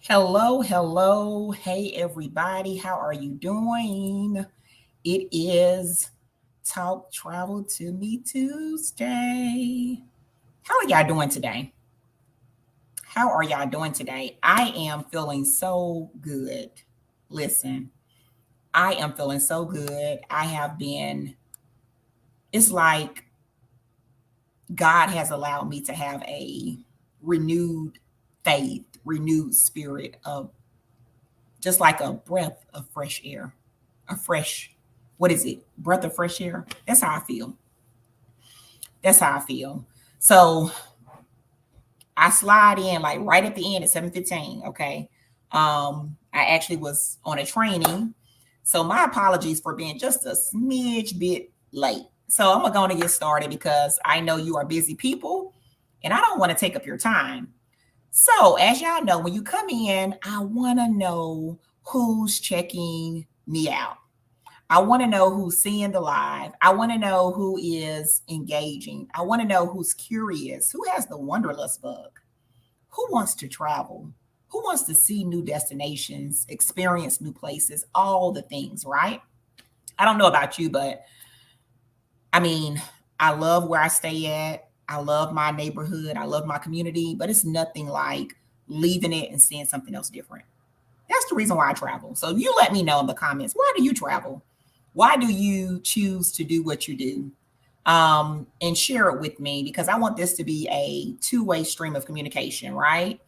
Hello, hello. Hey, everybody. How are you doing? It is Talk Travel to Me Tuesday. How are y'all doing today? How are y'all doing today? I am feeling so good. Listen, I am feeling so good. It's like God has allowed me to have a renewed faith, renewed spirit of just like a breath of fresh air, a fresh, what is it? Breath of fresh air. That's how I feel. That's how I feel. So I slide in like right at the end at 7:15. Okay. I actually was on a training. So my apologies for being just a smidge bit late. So I'm going to get started because I know you are busy people and I don't want to take up your time. So, as y'all know, when you come in, I want to know who's checking me out. I want to know who's seeing the live. I want to know who is engaging. I want to know who's curious, who has the wanderlust bug, who wants to travel, who wants to see new destinations, experience new places, all the things, right? I don't know about you, but I mean, I love where I stay at. I love my neighborhood. I love my community, but it's nothing like leaving it and seeing something else different. That's the reason why I travel. So you let me know in the comments, why do you travel? Why do you choose to do what you do? And share it with me because I want this to be a two-way stream of communication, right?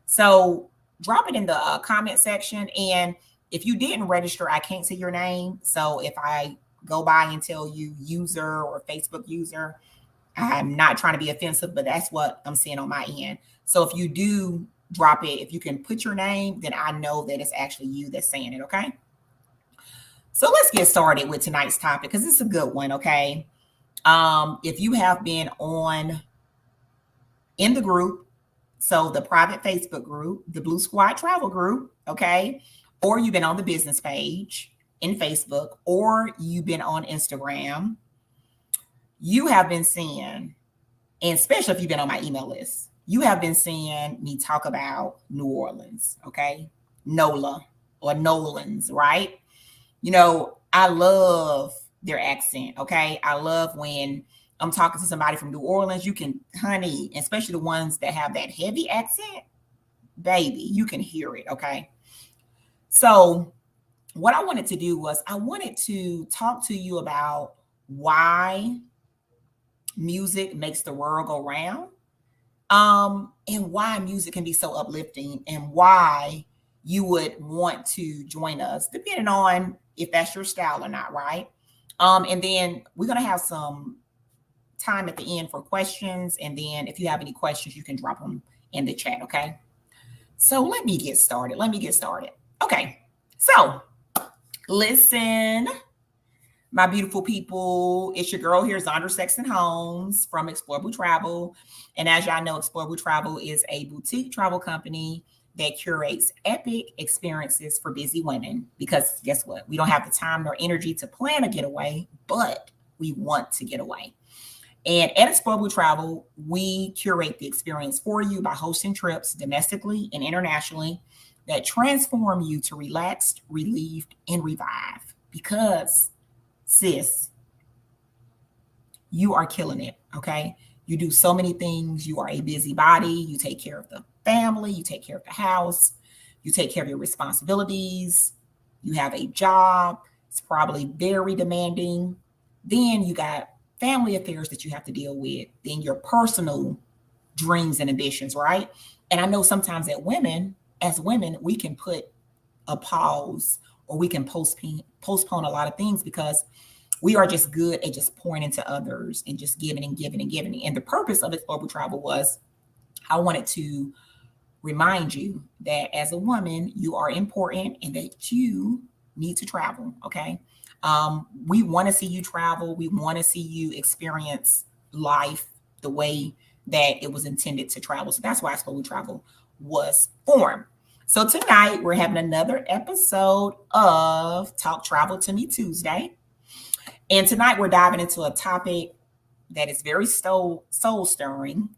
So drop it in the comment section. And if you didn't register, I can't see your name. So if I go by and tell you user or Facebook user, I'm not trying to be offensive, but that's what I'm seeing on my end. So if you do drop it, if you can put your name, then I know that it's actually you that's saying it, okay? So let's get started with tonight's topic because it's a good one, okay? If you have been on in the group, so the private Facebook group, the Blue Squad Travel group, okay, or you've been on the business page in Facebook, or you've been on Instagram, you have been seeing, and especially if you've been on my email list, you have been seeing me talk about New Orleans, okay? NOLA or Nolans, right? You know, I love their accent, okay? I love when I'm talking to somebody from New Orleans, you can, honey, especially the ones that have that heavy accent, baby, you can hear it, okay? So, what I wanted to do was I wanted to talk to you about why music makes the world go round, and why music can be so uplifting and why you would want to join us, depending on if that's your style or not, right? And then we're going to have some time at the end for questions. And then if you have any questions, you can drop them in the chat, okay? So let me get started. Okay. So listen, my beautiful people, it's your girl here, Zondra Sexton Holmes from Explorable Travel. And as y'all know, Explorable Travel is a boutique travel company that curates epic experiences for busy women. Because guess what? We don't have the time nor energy to plan a getaway, but we want to get away. And at Explorable Travel, we curate the experience for you by hosting trips domestically and internationally that transform you to relaxed, relieved, and revive. Because sis, you are killing it, okay? You do so many things. You are a busy body. You take care of the family, you take care of the house, you take care of your responsibilities. You have a job, it's probably very demanding. Then you got family affairs that you have to deal with, then your personal dreams and ambitions, right? And I know sometimes as women, we can put a pause or we can postpone a lot of things because we are just good at just pouring into others and just giving and giving and giving. And the purpose of Explorable Travel was I wanted to remind you that as a woman, you are important and that you need to travel, okay? We want to see you travel. We want to see you experience life the way that it was intended to travel. So that's why Explorable Travel was formed. So tonight we're having another episode of Talk Travel to Me Tuesday. And tonight we're diving into a topic that is very soul stirring.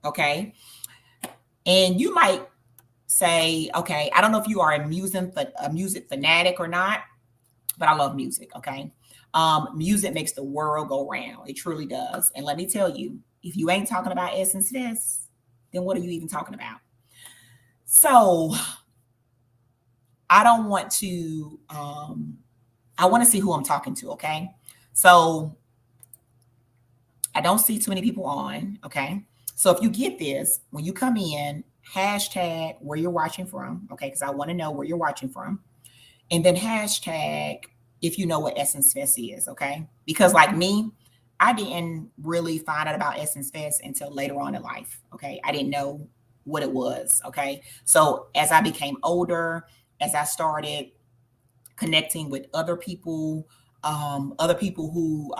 Okay. And you might say, okay, I don't know if you are a music fanatic or not, but I love music. Okay. Music makes the world go round. It truly does. And let me tell you, if you ain't talking about Essence Fest, then what are you even talking about? So I don't want to, I want to see who I'm talking to. Okay. So I don't see too many people on. Okay. So if you get this, when you come in, hashtag where you're watching from. Okay. Because I want to know where you're watching from. And then hashtag if you know what Essence Fest is. Okay. Because like me, I didn't really find out about Essence Fest until later on in life. Okay. I didn't know what it was. Okay. So as I became older, as I started connecting with other people who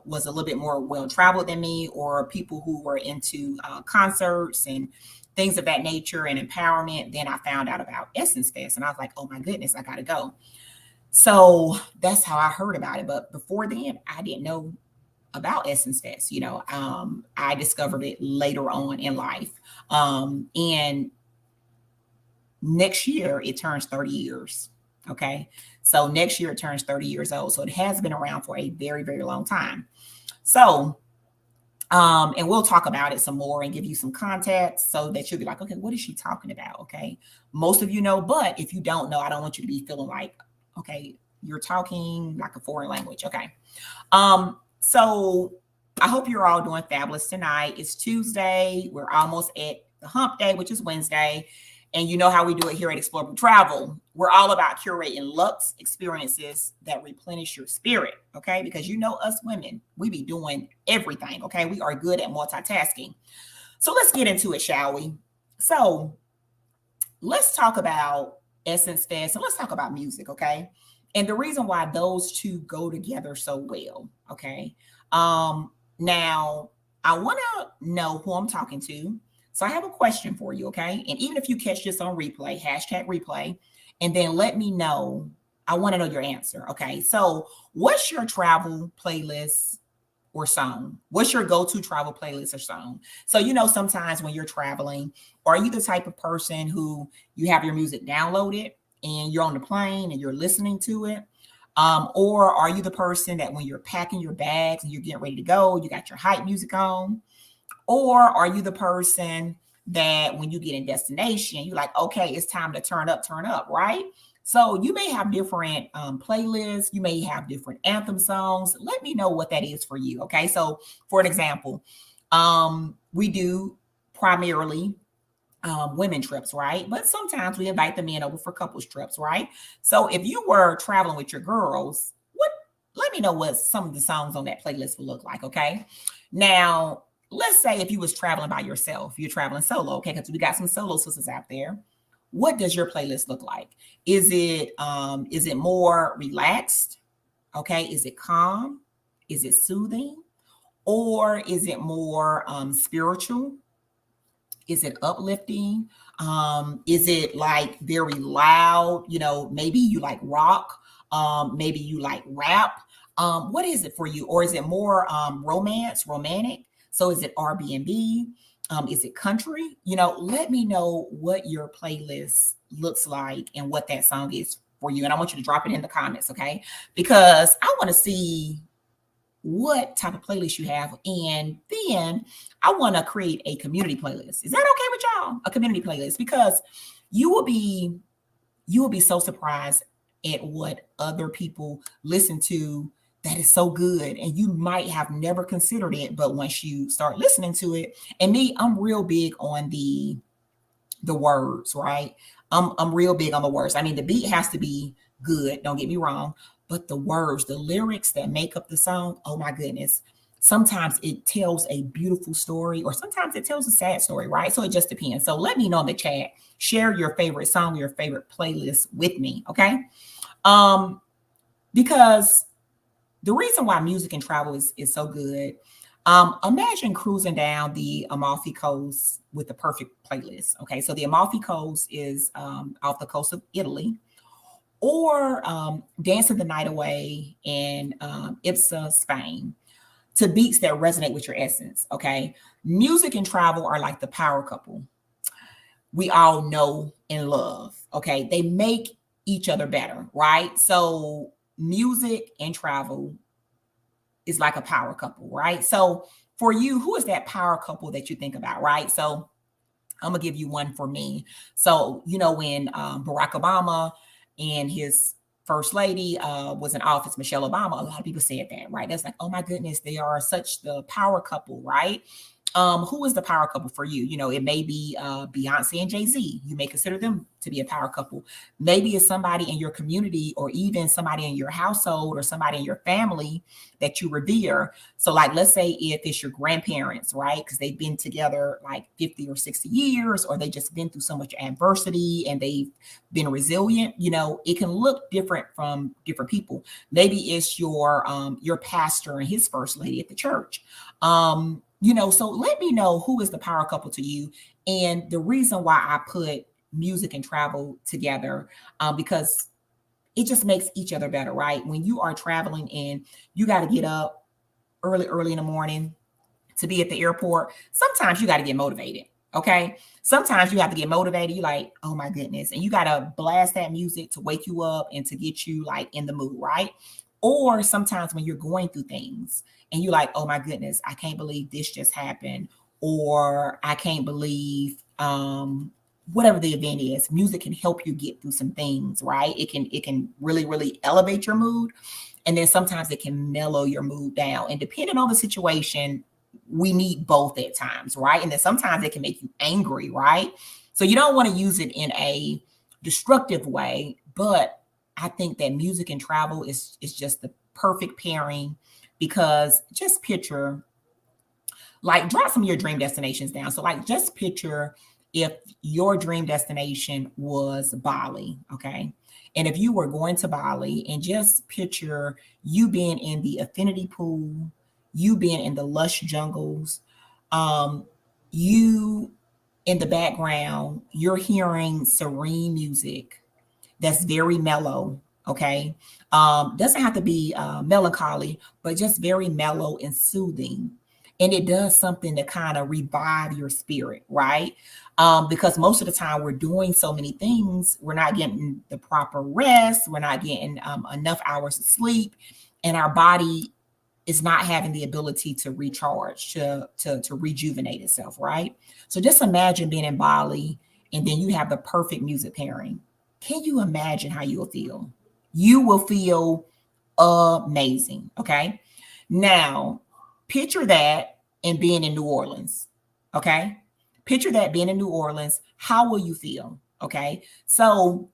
was a little bit more well traveled than me, or people who were into concerts and things of that nature and empowerment. Then I found out about Essence Fest, and I was like, oh my goodness, I gotta go. So that's how I heard about it. But before then, I didn't know about Essence Fest. I discovered it later on in life. And next year it turns 30 years. Okay. So next year it turns 30 years old. So it has been around for a very, very long time. So, and we'll talk about it some more and give you some context so that you'll be like, okay, what is she talking about? Okay. Most of you know, but if you don't know, I don't want you to be feeling like, okay, you're talking like a foreign language. Okay. So I hope you're all doing fabulous tonight. It's Tuesday. We're almost at the hump day, which is Wednesday. And you know how we do it here at Explore Travel. We're all about curating luxe experiences that replenish your spirit, okay? Because you know us women, we be doing everything, okay? We are good at multitasking. So let's get into it, shall we? So let's talk about Essence Fest and let's talk about music, okay? And the reason why those two go together so well, okay? Now, I want to know who I'm talking to. So I have a question for you, okay? And even if you catch this on replay, hashtag replay, and then let me know. I want to know your answer, okay? So what's your travel playlist or song? What's your go-to travel playlist or song? So, sometimes when you're traveling, are you the type of person who you have your music downloaded and you're on the plane and you're listening to it? Or are you the person that when you're packing your bags and you're getting ready to go, you got your hype music on? Or are you the person that when you get in destination, you're like, okay, it's time to turn up, right? So you may have different playlists. You may have different anthem songs. Let me know what that is for you. Okay. So for an example, we do primarily women trips, right? But sometimes we invite the men over for couples trips, right? So if you were traveling with your girls, let me know what some of the songs on that playlist will look like. Okay. Now, let's say if you was traveling by yourself, you're traveling solo, okay? Because we got some solo sisters out there. What does your playlist look like? Is it more relaxed? Okay, is it calm? Is it soothing? Or is it more spiritual? Is it uplifting? Is it like very loud? Maybe you like rock. Maybe you like rap. What is it for you? Or is it more romantic? So is it Airbnb? Is it country? Let me know what your playlist looks like and what that song is for you. And I want you to drop it in the comments, okay? Because I want to see what type of playlist you have. And then I want to create a community playlist. Is that okay with y'all? A community playlist, because you will be so surprised at what other people listen to that is so good, and you might have never considered it, but once you start listening to it, and me, I'm real big on the words, right? I'm real big on the words. I mean, the beat has to be good, don't get me wrong, but the words, the lyrics that make up the song, oh my goodness. Sometimes it tells a beautiful story, or sometimes it tells a sad story, right? So it just depends. So let me know in the chat. Share your favorite song, your favorite playlist with me, okay? Because the reason why music and travel is so good, imagine cruising down the Amalfi Coast with the perfect playlist. Okay, so the Amalfi Coast is off the coast of Italy, or dancing the night away in Ibsa, Spain, to beats that resonate with your essence. Okay, music and travel are like the power couple. We all know and love. Okay. They make each other better, right? So music and travel is like a power couple, right? So for you, who is that power couple that you think about, right? So I'm gonna give you one for me. So when Barack Obama and his first lady was in office, Michelle Obama, a lot of people said that, right? That's like, oh my goodness, they are such the power couple, right? Who is the power couple for you? It may be Beyonce and Jay-Z. You may consider them to be a power couple. Maybe it's somebody in your community, or even somebody in your household, or somebody in your family that you revere. So like, let's say if it's your grandparents, right? Because they've been together like 50 or 60 years, or they just been through so much adversity and they've been resilient. It can look different from different people. Maybe it's your pastor and his first lady at the church. So let me know who is the power couple to you. And the reason why I put music and travel together, because it just makes each other better, right? When you are traveling and you got to get up early in the morning to be at the airport, sometimes you got to get motivated. Okay. Sometimes you have to get motivated. You're like, oh my goodness. And you got to blast that music to wake you up and to get you like in the mood, right? Or sometimes when you're going through things and you're like, oh my goodness, I can't believe this just happened. Or I can't believe whatever the event is, music can help you get through some things, right? It can really, really elevate your mood. And then sometimes it can mellow your mood down. And depending on the situation, we need both at times, right? And then sometimes it can make you angry, right? So you don't want to use it in a destructive way, but I think that music and travel is just the perfect pairing, because just picture, like, drop some of your dream destinations down. So like, just picture if your dream destination was Bali, okay? And if you were going to Bali, and just picture you being in the affinity pool, you being in the lush jungles, you in the background, you're hearing serene music that's very mellow, okay? Doesn't have to be melancholy, but just very mellow and soothing. And it does something to kind of revive your spirit, right? Because most of the time we're doing so many things, we're not getting the proper rest, we're not getting enough hours of sleep, and our body is not having the ability to recharge, to rejuvenate itself, right? So just imagine being in Bali, and then you have the perfect music pairing. Can you imagine how you will feel? You will feel amazing. Okay. Now, picture that and being in New Orleans. Okay. Picture that being in New Orleans. How will you feel? Okay. So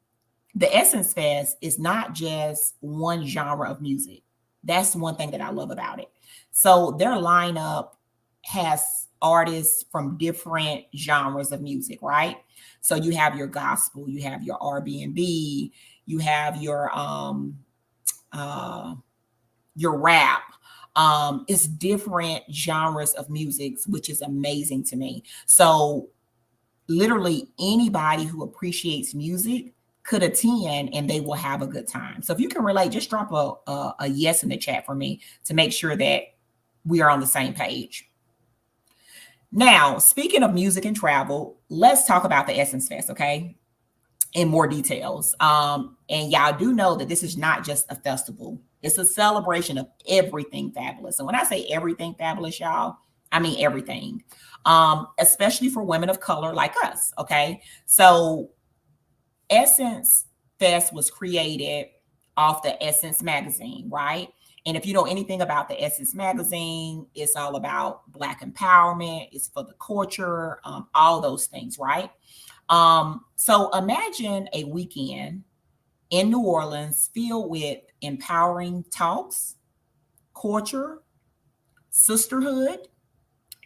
the Essence Fest is not just one genre of music. That's one thing that I love about it. So their lineup has artists from different genres of music, right? So you have your gospel, you have your R&B, you have your rap. It's different genres of music, which is amazing to me. So literally anybody who appreciates music could attend and they will have a good time. So if you can relate, just drop a yes in the chat for me to make sure that we are on the same page. Now, speaking of music and travel, let's talk about the Essence Fest, okay? In more details. And y'all do know that this is not just a festival. It's a celebration of everything fabulous. And when I say everything fabulous, y'all, I mean everything. Especially for women of color like us, okay? So Essence Fest was created off the Essence magazine, right? And if you know anything about the Essence magazine, it's all about Black empowerment, it's for the culture, all those things, right? So imagine a weekend in New Orleans filled with empowering talks, culture, sisterhood,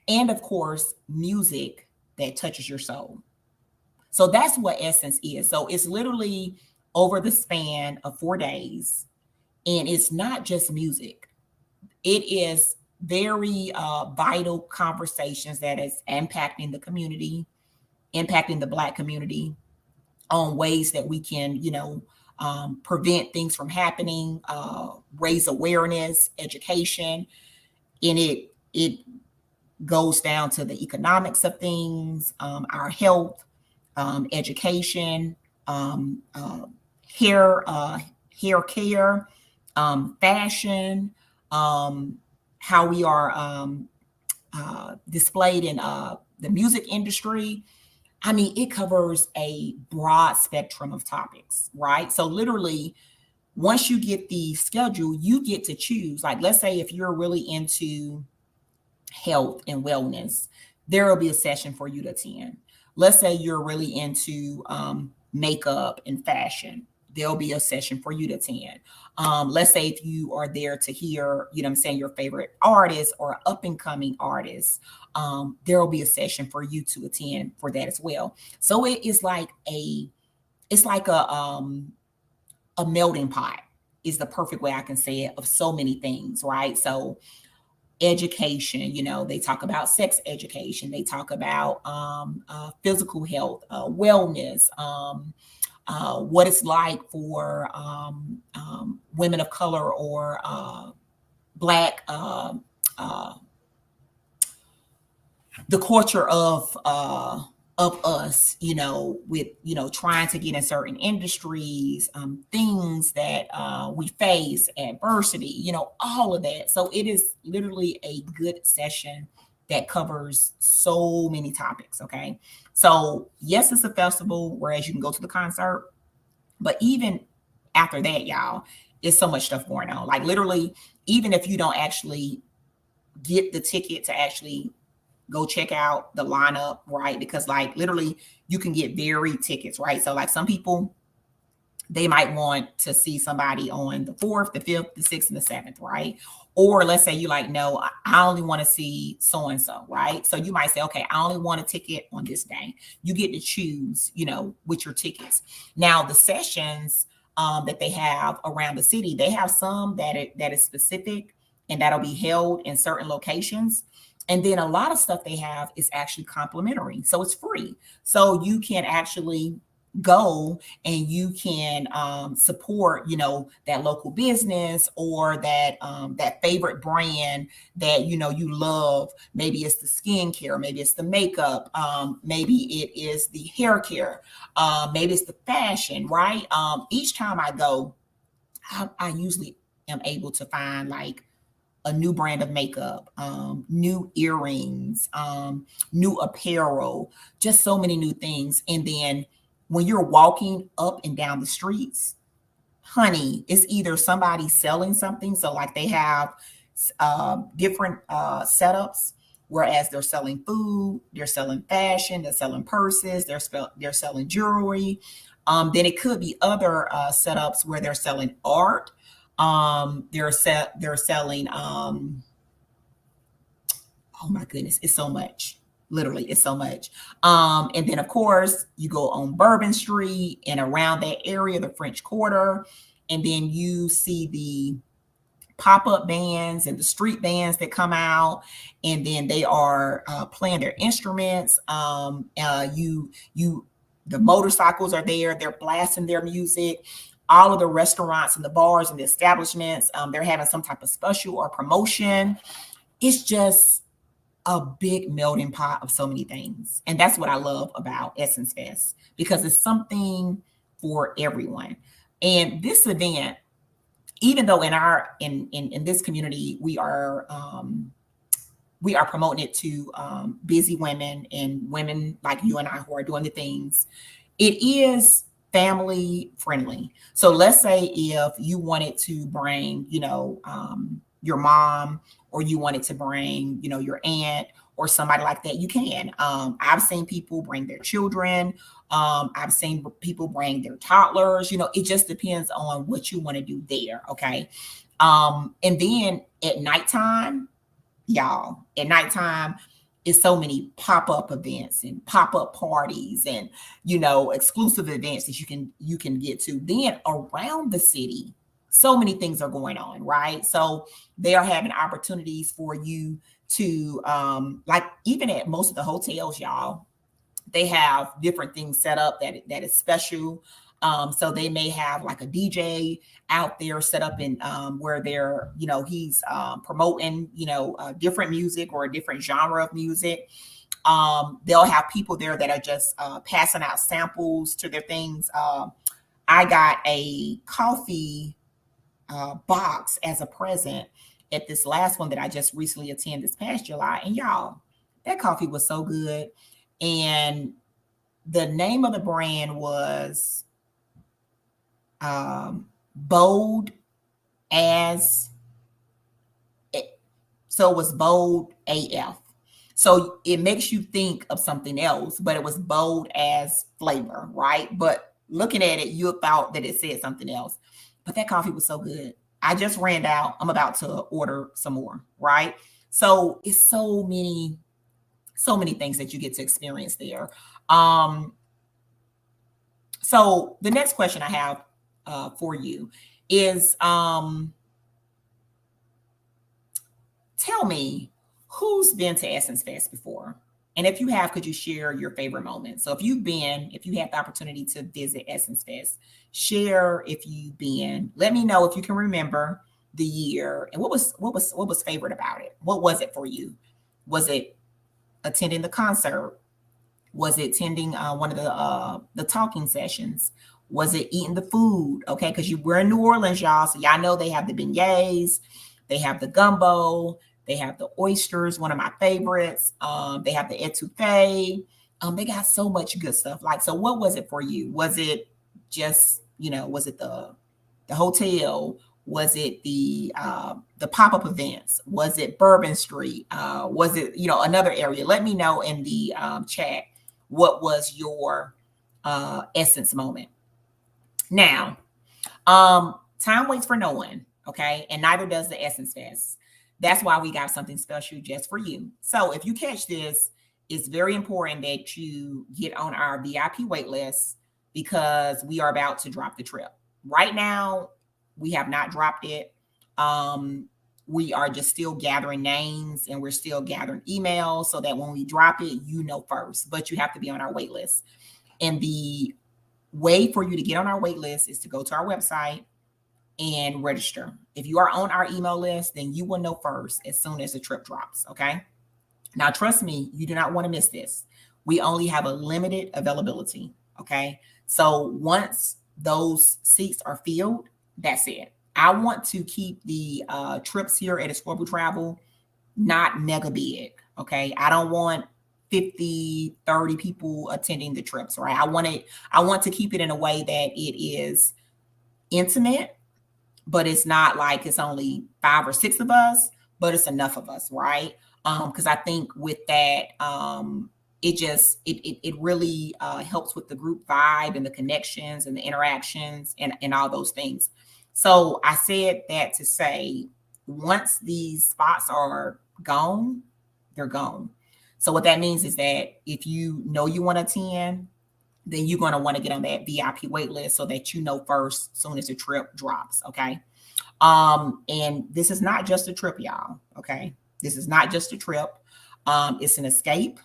and of course, music that touches your soul. So that's what Essence is. So it's literally over the span of 4 days. And it's not just music. It is very vital conversations that is impacting the community, impacting the Black community on ways that we can, prevent things from happening, raise awareness, education. And it goes down to the economics of things, our health, education, hair hair care, fashion, how we are displayed in the music industry. I mean, it covers a broad spectrum of topics, right? So literally, once you get the schedule, you get to choose. Like, let's say if you're really into health and wellness, there will be a session for you to attend. Let's say you're really into makeup and fashion, there'll be a session for you to attend. Let's say if you are there to hear, you know what I'm saying, your favorite artist or up and coming artist, there will be a session for you to attend for that as well. So it is like it's like a melting pot is the perfect way I can say it, of so many things, right? So education, you know, they talk about sex education, they talk about physical health, wellness, what it's like for women of color or Black, the culture of us, you know, with, you know, trying to get in certain industries, things that we face, adversity, you know, all of that. So it is literally a good session that covers so many topics. Okay. So yes, it's a festival, whereas you can go to the concert, but even after that, y'all, it's so much stuff going on. Like literally, even if you don't actually get the ticket to actually go check out the lineup, right? Because like literally you can get varied tickets, right? So like some people, they might want to see somebody on the 4th, the 5th, the 6th, and the 7th, right? Or let's say you like, no, I only want to see so-and-so, right? So you might say, okay, I only want a ticket on this day. You get to choose, you know, with your tickets. Now the sessions that they have around the city, they have some that is specific and that'll be held in certain locations. And then a lot of stuff they have is actually complimentary. So it's free. So you can actually go and you can support, you know, that local business or that favorite brand that, you know, you love. Maybe it's the skincare, maybe it's the makeup, maybe it is the hair care, maybe it's the fashion, right? Each time I go, I usually am able to find like a new brand of makeup, new earrings, new apparel, just so many new things. And then when you're walking up and down the streets, honey, it's either somebody selling something. So like they have different setups, whereas they're selling food, they're selling fashion, they're selling purses, they're selling jewelry. Then it could be other setups where they're selling art. They're selling oh my goodness, it's so much. Literally, it's so much. And then of course you go on Bourbon Street and around that area, the French Quarter, and then you see the pop-up bands and the street bands that come out, and then they are playing their instruments. The motorcycles are there, they're blasting their music. All of the restaurants and the bars and the establishments, they're having some type of special or promotion. It's just a big melting pot of so many things. And that's what I love about Essence Fest, because it's something for everyone. And this event, even though in this community we are promoting it to busy women and women like you and I who are doing the things, it is family friendly. So let's say if you wanted to bring, you know, your mom, or you wanted to bring, you know, your aunt or somebody like that, you can. I've seen people bring their children. I've seen people bring their toddlers. You know, it just depends on what you want to do there. Okay. And then at nighttime, y'all, at nighttime, is so many pop-up events and pop-up parties and, you know, exclusive events that you can get to. Then around the city, so many things are going on, right? So they are having opportunities for you to like even at most of the hotels, y'all, they have different things set up that is special. So they may have like a DJ out there set up in where they're, you know, he's promoting, you know, different music or a different genre of music. They'll have people there that are just passing out samples to their things. I got a coffee box as a present at this last one that I just recently attended this past July. And y'all, that coffee was so good. And the name of the brand was Bold as it. So it was Bold AF. So it makes you think of something else, but it was bold as flavor, right? But looking at it, you thought that it said something else. But that coffee was so good. I just ran out. I'm about to order some more, right? So it's so many things that you get to experience there. So the next question I have for you is, tell me, who's been to Essence Fest before? And if you have, could you share your favorite moment? So if you had the opportunity to visit Essence Fest, share if you've been. Let me know if you can remember the year and what was favorite about it. What was it for you? Was it attending the concert? Was it attending one of the talking sessions? Was it eating the food? Okay, because we're in New Orleans, y'all. So y'all know they have the beignets, they have the gumbo, they have the oysters, one of my favorites. They have the etouffee. They got so much good stuff. Like, so what was it for you? Was it just, was it the hotel? Was it the pop-up events? Was it Bourbon Street? Was it, another area? Let me know in the chat what was your Essence moment. Now, time waits for no one, okay? And neither does the Essence Fest. That's why we got something special just for you. So if you catch this, it's very important that you get on our VIP wait list because we are about to drop the trip. Right now, we have not dropped it. We are just still gathering names and we're still gathering emails so that when we drop it, first, but you have to be on our wait list. And the way for you to get on our wait list is to go to our website and register. If you are on our email list, then you will know first as soon as the trip drops, okay? Now, trust me, you do not want to miss this. We only have a limited availability, okay? So once those seats are filled, that's it. I want to keep the trips here at Explore Travel not mega big, okay? I don't want 50, 30 people attending the trips, right? I want to keep it in a way that it is intimate, but it's not like it's only 5 or 6 of us, but it's enough of us, right? Because I think with that, it really helps with the group vibe and the connections and the interactions and all those things. So I said that to say, once these spots are gone, they're gone. So what that means is that if you know you want to attend, then you're going to want to get on that VIP wait list so that first, as soon as the trip drops, okay? And this is not just a trip, y'all, okay? This is not just a trip. It's an escape.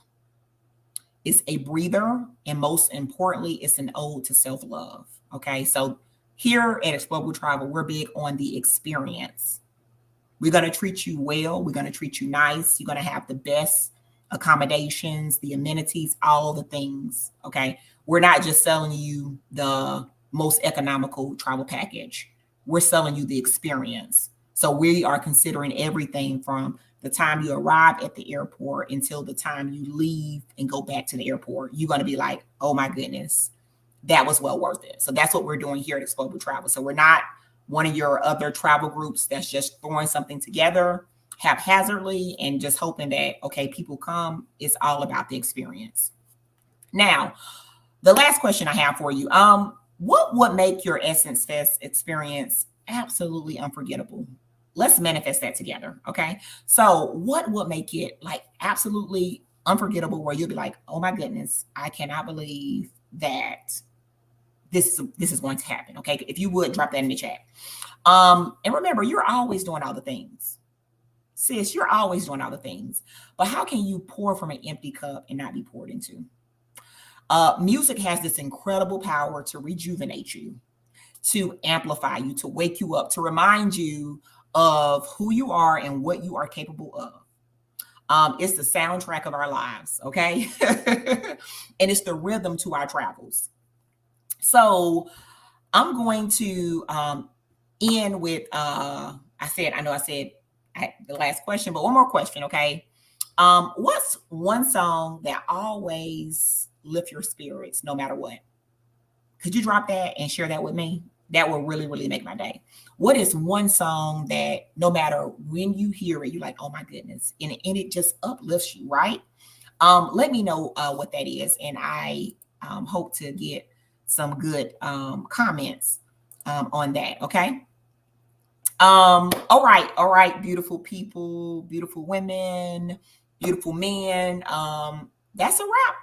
It's a breather. And most importantly, it's an ode to self-love, okay? So here at Explore Travel, we're big on the experience. We're going to treat you well. We're going to treat you nice. You're going to have the best accommodations, the amenities, all the things, okay? We're not just selling you the most economical travel package. We're selling you the experience. So we are considering everything from the time you arrive at the airport until the time you leave and go back to the airport. You're going to be like, oh my goodness, that was well worth it. So that's what we're doing here at Explore Travel. So we're not one of your other travel groups that's just throwing something together haphazardly and just hoping that, okay, people come. It's all about the experience. Now, the last question I have for you, what would make your Essence Fest experience absolutely unforgettable? Let's manifest that together, okay? So what would make it like absolutely unforgettable where you'll be like, oh my goodness, I cannot believe that this is going to happen, okay? If you would drop that in the chat. And remember, you're always doing all the things. Sis, you're always doing all the things. But how can you pour from an empty cup and not be poured into? Music has this incredible power to rejuvenate you, to amplify you, to wake you up, to remind you of who you are and what you are capable of. It's the soundtrack of our lives, okay? And it's the rhythm to our travels. So I'm going to end with I know I said the last question, but one more question, okay? What's one song that always lift your spirits no matter what? Could you drop that and share that with me? That will really, really make my day. What is one song that no matter when you hear it, you're like, oh my goodness, and it just uplifts you, right? Let me know what that is, and I hope to get some good comments on that. Okay. All right, beautiful people, beautiful women, beautiful men. That's a wrap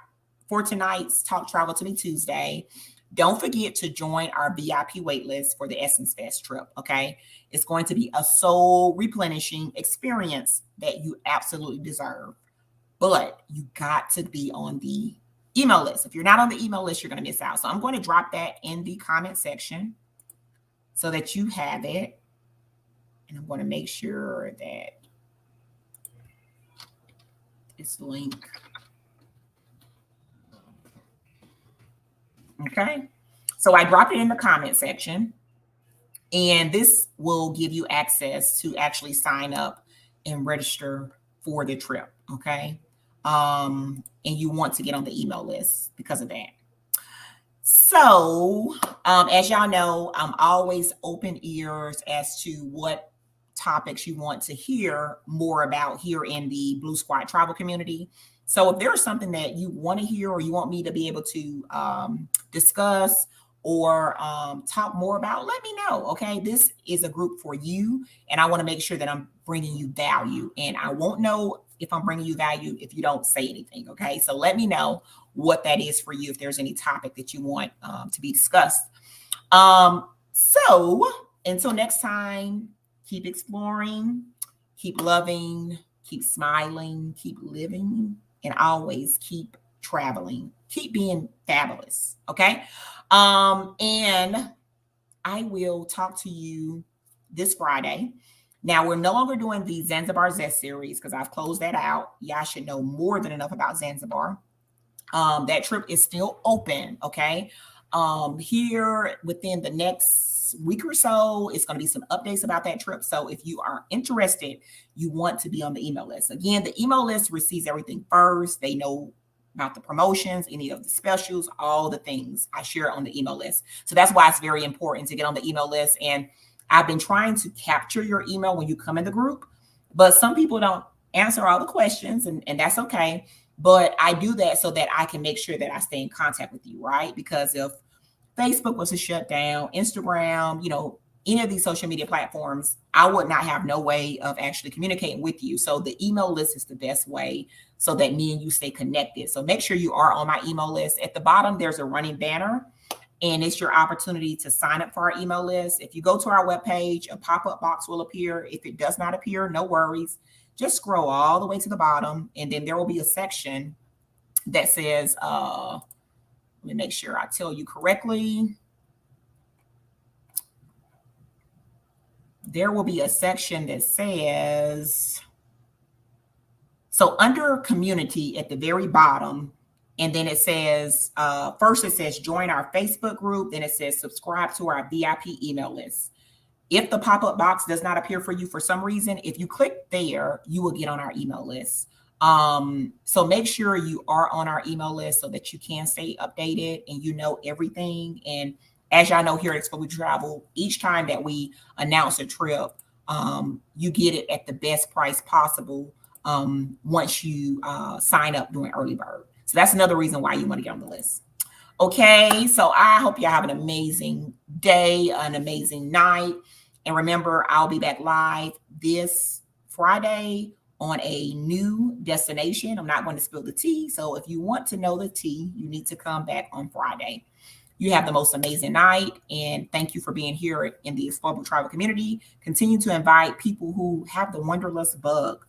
for tonight's Talk Travel to Me Tuesday. Don't forget to join our VIP waitlist for the Essence Fest trip. Okay. It's going to be a soul replenishing experience that you absolutely deserve. But you got to be on the email list. If you're not on the email list, you're going to miss out. So I'm going to drop that in the comment section so that you have it. And I'm going to make sure that this link. Okay. So I dropped it in the comment section. And this will give you access to actually sign up and register for the trip. Okay. And you want to get on the email list because of that. So, as y'all know, I'm always open ears as to what topics you want to hear more about here in the Blue Squad travel community. So if there's something that you want to hear or you want me to be able to discuss or talk more about, let me know. Okay. This is a group for you, and I want to make sure that I'm bringing you value, and I won't know if I'm bringing you value if you don't say anything. Okay. So let me know what that is for you, if there's any topic that you want to be discussed. So until next time, keep exploring, keep loving, keep smiling, keep living, and always keep traveling. Keep being fabulous. Okay. And I will talk to you this Friday. Now, we're no longer doing the Zanzibar Zest series because I've closed that out. Y'all should know more than enough about Zanzibar. That trip is still open. Okay. Here within the next week or so, it's going to be some updates about that trip. So if you are interested, you want to be on the email list. Again, the email list receives everything first. They know about the promotions, any of the specials, all the things I share on the email list. So that's why it's very important to get on the email list. And I've been trying to capture your email when you come in the group, but some people don't answer all the questions, and that's okay. But I do that so that I can make sure that I stay in contact with you, right? Because if Facebook was to shut down, Instagram, any of these social media platforms, I would not have no way of actually communicating with you. So the email list is the best way so that me and you stay connected. So make sure you are on my email list. At the bottom, there's a running banner, and it's your opportunity to sign up for our email list. If you go to our webpage, a pop-up box will appear. If it does not appear, no worries. Just scroll all the way to the bottom, and then there will be a section that says, let me make sure I tell you correctly. There will be a section that says, so under community at the very bottom, and then it says, first it says join our Facebook group, then it says subscribe to our VIP email list. If the pop-up box does not appear for you for some reason, if you click there, you will get on our email list. So make sure you are on our email list so that you can stay updated and you know everything. And as y'all know, here at Explore Travel, each time that we announce a trip, you get it at the best price possible once you sign up during early bird. So that's another reason why you want to get on the list. Okay, so I hope you have an amazing day, an amazing night. And remember, I'll be back live this Friday on a new destination. I'm not going to spill the tea. So if you want to know the tea, you need to come back on Friday. You have the most amazing night. And thank you for being here in the Explore Travel community. Continue to invite people who have the wanderlust bug,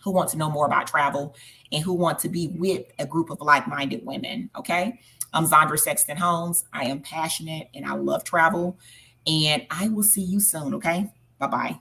who want to know more about travel, and who want to be with a group of like-minded women. Okay. I'm Zondra Sexton Holmes. I am passionate and I love travel, and I will see you soon. Okay. Bye-bye.